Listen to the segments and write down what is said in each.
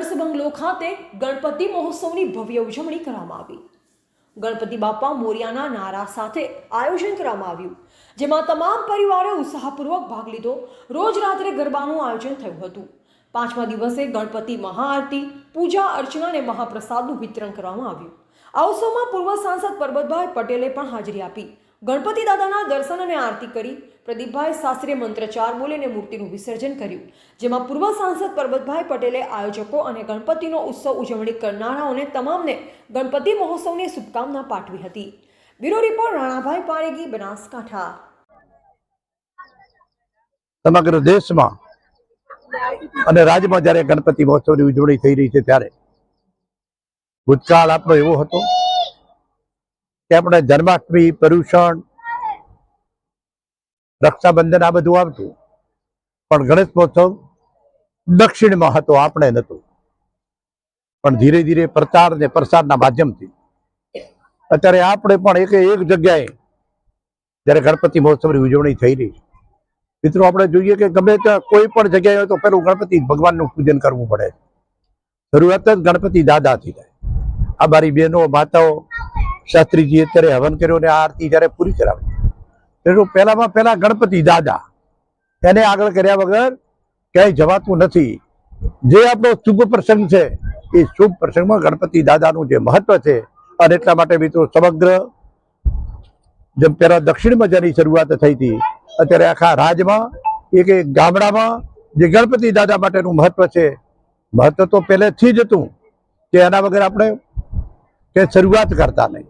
હર્ષ બંગલો ખાતે ગણપતિ મહોત્સવની ભવ્ય ઉજવણી કરવામાં આવી। ગણપતિ બાપા મોરિયાના નારા સાથે આયોજન કરવામાં આવ્યું, જેમાં તમામ પરિવારે ઉત્સાહપૂર્વક ભાગ લીધો। રોજ રાત્રે ગરબાનું આયોજન થયું હતું। પાંચમા દિવસે ગણપતિ મહાઆરતી, પૂજા અર્ચના અને મહાપ્રસાદનું વિતરણ કરવામાં આવ્યું। આ ઉત્સવમાં પૂર્વ સાંસદ પરબતભાઈ પટેલે પણ હાજરી આપી ગણપતિ દાદાના દર્શન અને આરતી કરી। પ્રદીપભાઈ શાસ્ત્રીએ મંત્રચાર બોલીને મૂર્તિનું વિસર્જન કર્યું, જેમાં પૂર્વ સાંસદ પરબતભાઈ પટેલે આયોજકો અને ગણપતિનો ઉત્સવ ઉજવણી કરનારાઓને તમામને ગણપતિ મહોત્સવની શુભકામના પાઠવી હતી। Bureau report Ranabhai Paregi, Banaskantha. સમગ્ર દેશમાં અને રાજ્યમાં જ્યારે ગણપતિ મહોત્સવની ઉજવણી થઈ રહી છે ત્યારે ભૂતકાળ આપણો એવો હતો કે આપણે જન્માષ્ટમી, પર્યુષણ, રક્ષાબંધન આ બધું આવતું, પણ ગણેશ મહોત્સવ દક્ષિણમાં હતો, આપણે નહોતું। પણ ધીરે ધીરે પ્રચાર અને પ્રસારના માધ્યમથી અત્યારે આપણે પણ એક જગ્યાએ જ્યારે ગણપતિ મહોત્સવની ઉજવણી થઈ રહી છે, મિત્રો આપણે જોઈએ કે ગમે ત્યાં કોઈ પણ જગ્યાએ હોય તો પેલું ગણપતિ ભગવાનનું પૂજન કરવું પડે છે। શરૂઆત જ ગણપતિ દાદાથી થાય। આ મારી બહેનો, માતાઓ, શાસ્ત્રીજી અત્યારે હવન કર્યો ને આ આરતી જ્યારે પૂરી કરાવે, એનું પહેલામાં પહેલા ગણપતિ દાદા, એને આગળ કર્યા વગર ક્યાંય જવાતું નથી। જે આપણો શુભ પ્રસંગ છે એ શુભ પ્રસંગમાં ગણપતિ દાદાનું જે મહત્વ છે, અને એટલા માટે મિત્રો સમગ્ર જેમ પહેલા દક્ષિણમાં જેની શરૂઆત થઈ હતી, અત્યારે આખા રાજ્યમાં એક ગામડામાં જે ગણપતિ દાદા માટેનું મહત્વ છે, મહત્વ તો પહેલેથી જ હતું કે એના વગર આપણે કે શરૂઆત કરતા નહીં।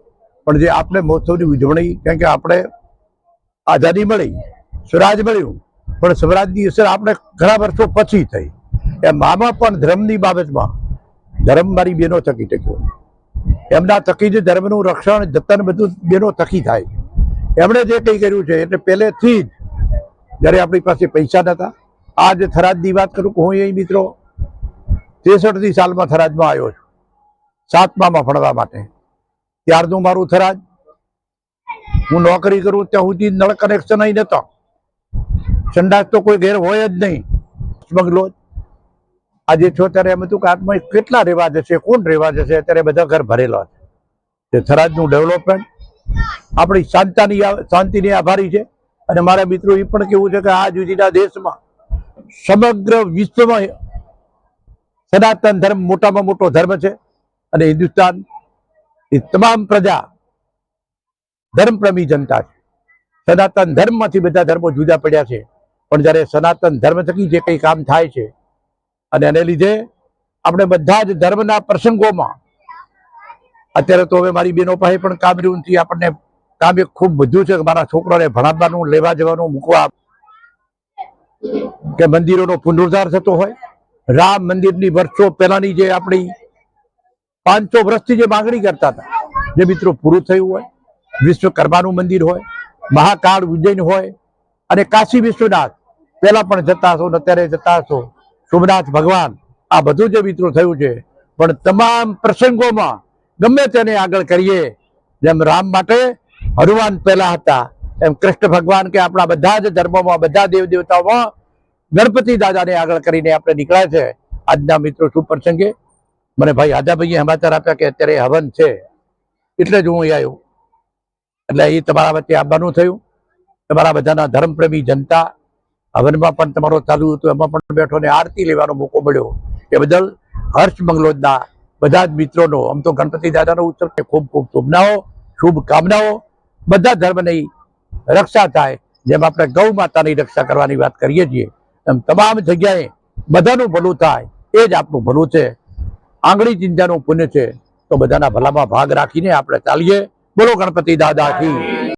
પણ જે આપણે મહોત્સવની ઉજવણી, કેમ કે આપણે આઝાદી મળી, સ્વરાજ મળ્યું, પણ સ્વરાજની અસર આપણે ઘણા વર્ષો પછી થઈ। એમ આમાં પણ ધર્મની બાબતમાં ધર્મ મારી બહેનો થકી ટક્યો, એમના થકી જ ધર્મનું રક્ષણ, જતન બધું બહેનો થકી થાય। એમણે જે કંઈ કર્યું છે એટલે પહેલેથી જ જ્યારે આપણી પાસે પૈસા નહોતા, આજ થરાદની વાત કરું કે હું અહીં મિત્રો 63 સાલમાં થરાદમાં આવ્યો છું, 7મામાં ભણવા માટે। ત્યારનું મારું થરાદ, હું નોકરી કરું ત્યાં સુધી નળ કનેક્શન અહીં નહોતો, સંડાસ તો કોઈ ઘેર હોય જ નહીં, બંગલો। આજે છો ત્યારે એમ હતું કે આત્મા કેટલા રહેવા જશે, કોણ રહેવા જશે, અત્યારે બધા ઘર ભરેલા છે। થરાદનું ડેવલપમેન્ટ આપણી શાંતિની આભારી છે। અને મારા મિત્રો એ પણ કેવું છે કે આજ સુધીના દેશમાં સમગ્ર વિશ્વમાં સનાતન ધર્મ મોટામાં મોટો ધર્મ છે, અને હિન્દુસ્તાન એ તમામ પ્રજા ધર્મપ્રેમી જનતા છે। સનાતન ધર્મમાંથી બધા ધર્મો જુદા પડ્યા છે, પણ જ્યારે સનાતન ધર્મ થકી જે કંઈ કામ થાય છે, અને એને લીધે આપણે બધા જ ધર્મના પ્રસંગોમાં અત્યારે તો હવે મારી બહેનો પાસે પણ કામ રહ્યું નથી, આપણને કામ એક ખૂબ બધું છે કે મારા છોકરાને ભણાવવાનું, લેવા જવાનું, મૂકવા, કે મંદિરોનો પુનરુદ્ધાર થતો હોય। રામ મંદિરની વર્ષો પહેલાની જે આપણી 500 વર્ષથી જે માંગણી કરતા હતા, જે મિત્રો પૂરું થયું હોય। વિશ્વકર્માનું મંદિર હોય, મહાકાળ ઉજ્જૈન હોય, અને કાશી વિશ્વનાથ પહેલા પણ જતા હશો, અત્યારે જતા હશો, સોમનાથ ભગવાન, આ બધું જે મિત્રો થયું છે। પણ તમામ પ્રસંગોમાં ગમે તેને આગળ કરીએ, જેમ રામ માટે હનુમાન પહેલા હતા, એમ કૃષ્ણ ભગવાન કે આપણા બધા જ ધર્મોમાં, બધા દેવ દેવતાઓમાં ગણપતિ દાદાને આગળ કરીને આપણે નીકળ્યા છે। આજના મિત્રો શુભ પ્રસંગે મને ભાઈ આદાભાઈએ સમાચાર આપ્યા કે અત્યારે હવન છે, એટલે જ હું અહીં આવ્યો। એટલે એ તમારા વચ્ચે આવવાનું થયું। તમારા બધાના ધર્મપ્રેમી જનતા હવનમાં પણ તમારો ચાલુ હતું, એમાં પણ બેઠો ને આરતી લેવાનો મોકો મળ્યો, એ બદલ હર્ષ બંગલોદના બધા જ મિત્રોનો, આમ તો ગણપતિ દાદાનો ઉત્સવ ખૂબ ખૂબ શુભકામનાઓ। બધા ધર્મની રક્ષા થાય, જેમ આપણે ગૌ માતાની રક્ષા કરવાની વાત કરીએ છીએ, એમ તમામ જગ્યાએ બધાનું ભલું થાય, એ જ આપણું ભલું છે। આંગળી ચિંતાનું પુણ્ય છે, તો બધાના ભલામાં ભાગ રાખીને આપણે ચાલીએ। બોલો ગણપતિ દાદા કી।